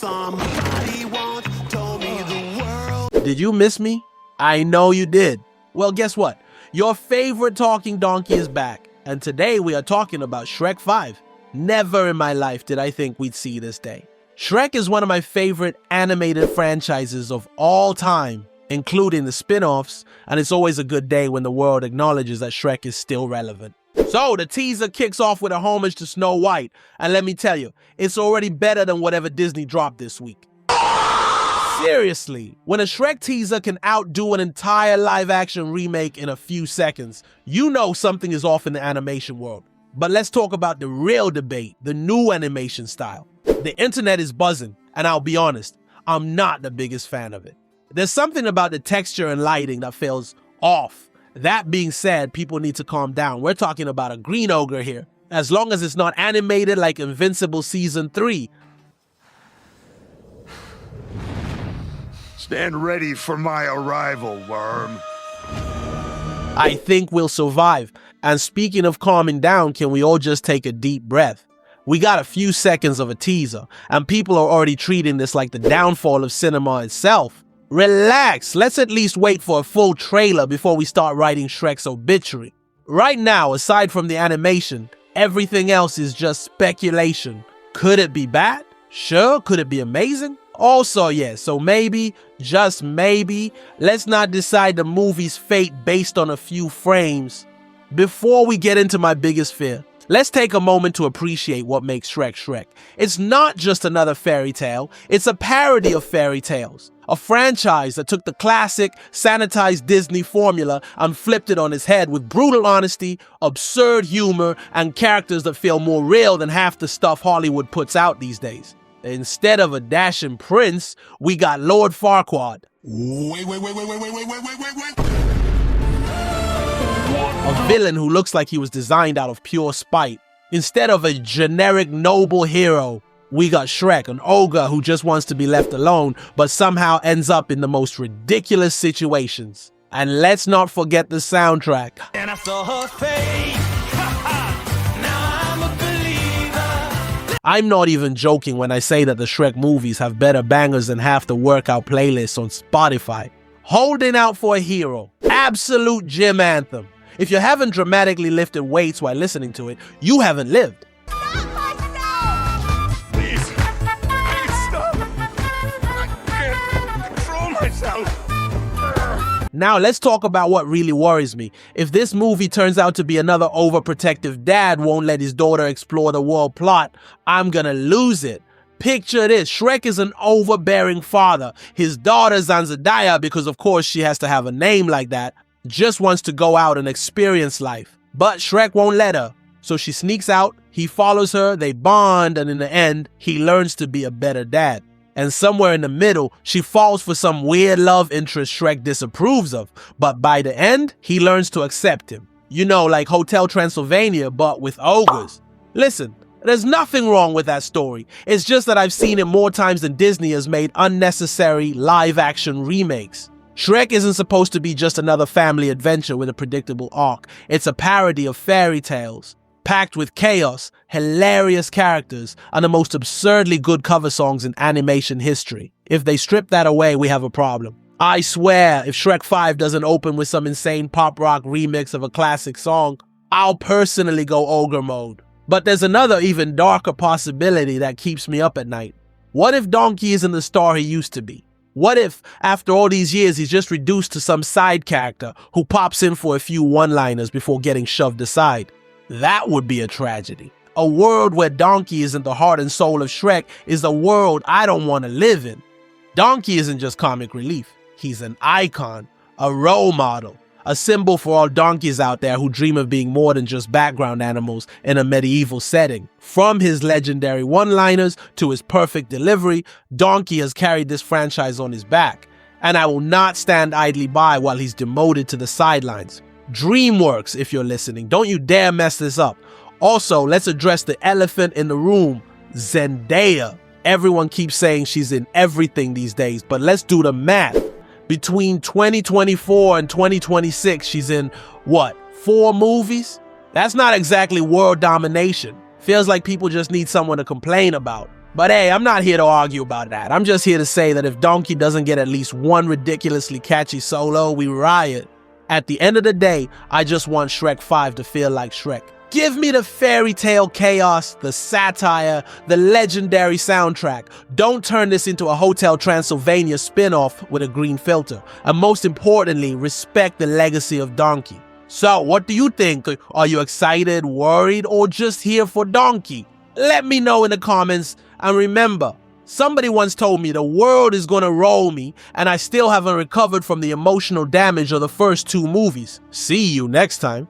Somebody once told me the world. Did you miss me? I know you did. Well, guess what? Your favorite talking donkey is back, and today we are talking about Shrek 5. Never in my life did I think we'd see this day. Shrek is one of my favorite animated franchises of all time, including the spin-offs, and it's always a good day when the world acknowledges that Shrek is still relevant. So the teaser kicks off with a homage to Snow White, and let me tell you, it's already better than whatever Disney dropped this week. Seriously, when a Shrek teaser can outdo an entire live-action remake in a few seconds, you know something is off in the animation world. But let's talk about the real debate, the new animation style. The internet is buzzing, and I'll be honest, I'm not the biggest fan of it. There's something about the texture and lighting that feels off. That being said, people need to calm down. We're talking about a green ogre here. As long as it's not animated like Invincible Season 3. Stand ready for my arrival, worm. I think we'll survive. And speaking of calming down, can we all just take a deep breath? We got a few seconds of a teaser, and people are already treating this like the downfall of cinema itself. Relax, let's at least wait for a full trailer before we start writing Shrek's obituary. Right now, aside from the animation, everything else is just speculation. Could it be bad? Sure. Could it be amazing? Also, yes, so maybe, just maybe, let's not decide the movie's fate based on a few frames. Before we get into my biggest fear, let's take a moment to appreciate what makes Shrek Shrek. It's not just another fairy tale, it's a parody of fairy tales. A franchise that took the classic, sanitized Disney formula and flipped it on its head with brutal honesty, absurd humor, and characters that feel more real than half the stuff Hollywood puts out these days. Instead of a dashing prince, we got Lord Farquaad. Wait. A villain who looks like he was designed out of pure spite. Instead of a generic noble hero, we got Shrek, an ogre who just wants to be left alone, but somehow ends up in the most ridiculous situations. And let's not forget the soundtrack. And I saw her face. Now I'm a believer. I'm not even joking when I say that the Shrek movies have better bangers than half the workout playlists on Spotify. Holding Out for a Hero, absolute gym anthem. If you haven't dramatically lifted weights while listening to it, you haven't lived. Please stop. I can't control myself. Now let's talk about what really worries me. If this movie turns out to be another overprotective dad won't let his daughter explore the world plot, I'm gonna lose it. Picture this, Shrek is an overbearing father. His daughter Zanzadaya, because of course she has to have a name like that, just wants to go out and experience life. But Shrek won't let her. So she sneaks out, he follows her, they bond, and in the end, he learns to be a better dad. And somewhere in the middle, she falls for some weird love interest Shrek disapproves of. But by the end, he learns to accept him. You know, like Hotel Transylvania, but with ogres. Listen, there's nothing wrong with that story. It's just that I've seen it more times than Disney has made unnecessary live-action remakes. Shrek isn't supposed to be just another family adventure with a predictable arc. It's a parody of fairy tales, packed with chaos, hilarious characters, and the most absurdly good cover songs in animation history. If they strip that away, we have a problem. I swear, if Shrek 5 doesn't open with some insane pop rock remix of a classic song, I'll personally go ogre mode. But there's another even darker possibility that keeps me up at night. What if Donkey isn't the star he used to be? What if, after all these years, he's just reduced to some side character who pops in for a few one-liners before getting shoved aside? That would be a tragedy. A world where Donkey isn't the heart and soul of Shrek is a world I don't want to live in. Donkey isn't just comic relief. He's an icon, a role model, a symbol for all donkeys out there who dream of being more than just background animals in a medieval setting. From his legendary one-liners to his perfect delivery, Donkey has carried this franchise on his back. And I will not stand idly by while he's demoted to the sidelines. DreamWorks, if you're listening, don't you dare mess this up. Also, let's address the elephant in the room, Zendaya. Everyone keeps saying she's in everything these days, but let's do the math. Between 2024 and 2026, she's in, what, 4 movies? That's not exactly world domination. Feels like people just need someone to complain about. But hey, I'm not here to argue about that. I'm just here to say that if Donkey doesn't get at least one ridiculously catchy solo, we riot. At the end of the day, I just want Shrek 5 to feel like Shrek. Give me the fairy tale chaos, the satire, the legendary soundtrack. Don't turn this into a Hotel Transylvania spin-off with a green filter. And most importantly, respect the legacy of Donkey. So, what do you think? Are you excited, worried, or just here for Donkey? Let me know in the comments. And remember, somebody once told me the world is gonna roll me, and I still haven't recovered from the emotional damage of the first two movies. See you next time.